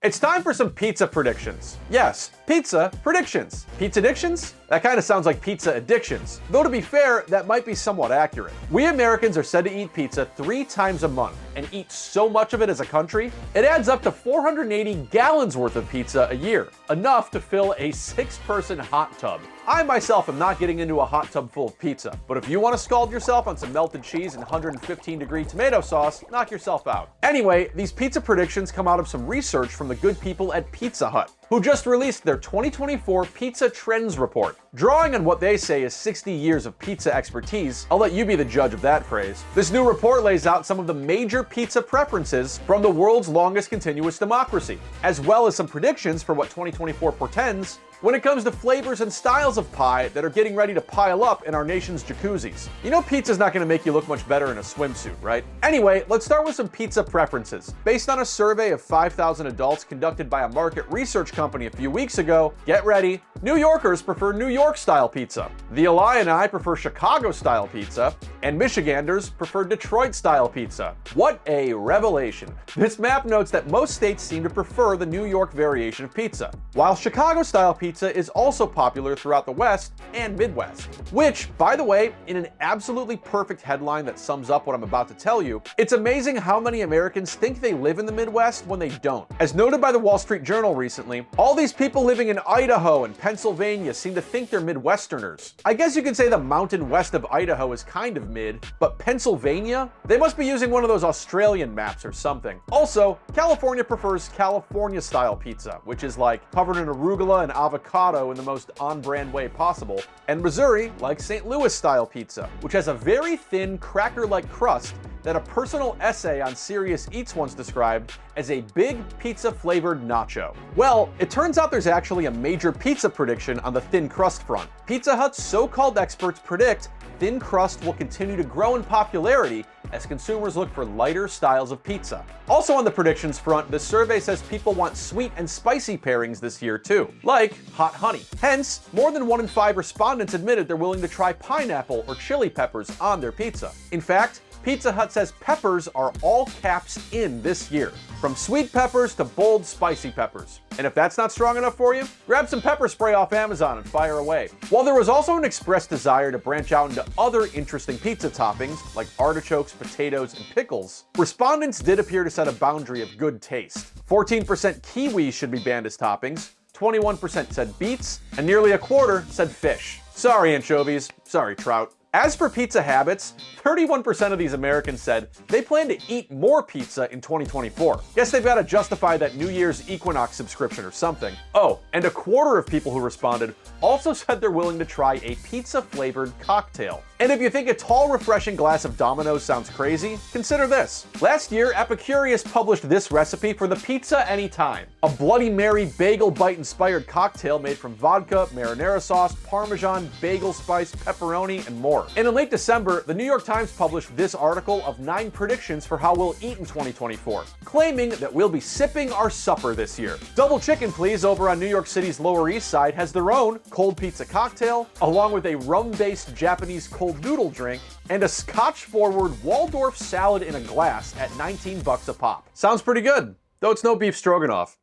It's time for some pizza predictions. Yes, pizza predictions. Pizza addictions? That kind of sounds like pizza addictions. Though to be fair, that might be somewhat accurate. We Americans are said to eat pizza 3 times a month and eat so much of it as a country, it adds up to 480 gallons worth of pizza a year, enough to fill a 6-person hot tub. I myself am not getting into a hot tub full of pizza, but if you want to scald yourself on some melted cheese and 115-degree tomato sauce, knock yourself out. Anyway, these pizza predictions come out of some research from the good people at Pizza Hut, who just released their 2024 Pizza Trends Report. Drawing on what they say is 60 years of pizza expertise, I'll let you be the judge of that phrase. This new report lays out some of the major pizza preferences from the world's longest continuous democracy, as well as some predictions for what 2024 portends when it comes to flavors and styles of pie that are getting ready to pile up in our nation's jacuzzis. You know pizza's not gonna make you look much better in a swimsuit, right? Anyway, let's start with some pizza preferences. Based on a survey of 5,000 adults conducted by a market research company a few weeks ago, get ready, New Yorkers prefer New York-style pizza, the Illini prefer Chicago-style pizza, and Michiganders prefer Detroit-style pizza. What a revelation. This map notes that most states seem to prefer the New York variation of pizza, while Chicago-style pizza is also popular throughout the West and Midwest. Which, by the way, in an absolutely perfect headline that sums up what I'm about to tell you, it's amazing how many Americans think they live in the Midwest when they don't. As noted by the Wall Street Journal recently, all these people living in Idaho and Pennsylvania seem to think they're Midwesterners. I guess you could say the mountain west of Idaho is kind of mid, but Pennsylvania? They must be using one of those Australian maps or something. Also, California prefers California-style pizza, which is like covered in arugula and avocado in the most on-brand way possible, and Missouri likes St. Louis-style pizza, which has a very thin, cracker-like crust that a personal essay on Serious Eats once described as a big pizza-flavored nacho. Well, it turns out there's actually a major pizza prediction on the thin crust front. Pizza Hut's so-called experts predict thin crust will continue to grow in popularity as consumers look for lighter styles of pizza. Also on the predictions front, the survey says people want sweet and spicy pairings this year too, like hot honey. Hence, more than 1 in 5 respondents admitted they're willing to try pineapple or chili peppers on their pizza. In fact, Pizza Hut says peppers are all caps in this year, from sweet peppers to bold, spicy peppers. And if that's not strong enough for you, grab some pepper spray off Amazon and fire away. While there was also an expressed desire to branch out into other interesting pizza toppings, like artichokes, potatoes, and pickles, respondents did appear to set a boundary of good taste. 14% kiwis should be banned as toppings, 21% said beets, and nearly a quarter said fish. Sorry, anchovies. Sorry, trout. As for pizza habits, 31% of these Americans said they plan to eat more pizza in 2024. Guess they've got to justify that New Year's Equinox subscription or something. Oh, and a quarter of people who responded also said they're willing to try a pizza-flavored cocktail. And if you think a tall, refreshing glass of Domino's sounds crazy, consider this. Last year, Epicurious published this recipe for the pizza anytime. A Bloody Mary bagel bite-inspired cocktail made from vodka, marinara sauce, Parmesan, bagel spice, pepperoni, and more. And in late December, the New York Times published this article of 9 predictions for how we'll eat in 2024, claiming that we'll be sipping our supper this year. Double Chicken Please over on New York City's Lower East Side has their own cold pizza cocktail, along with a rum-based Japanese cold noodle drink, and a scotch-forward Waldorf salad in a glass at $19 a pop. Sounds pretty good, though it's no beef stroganoff.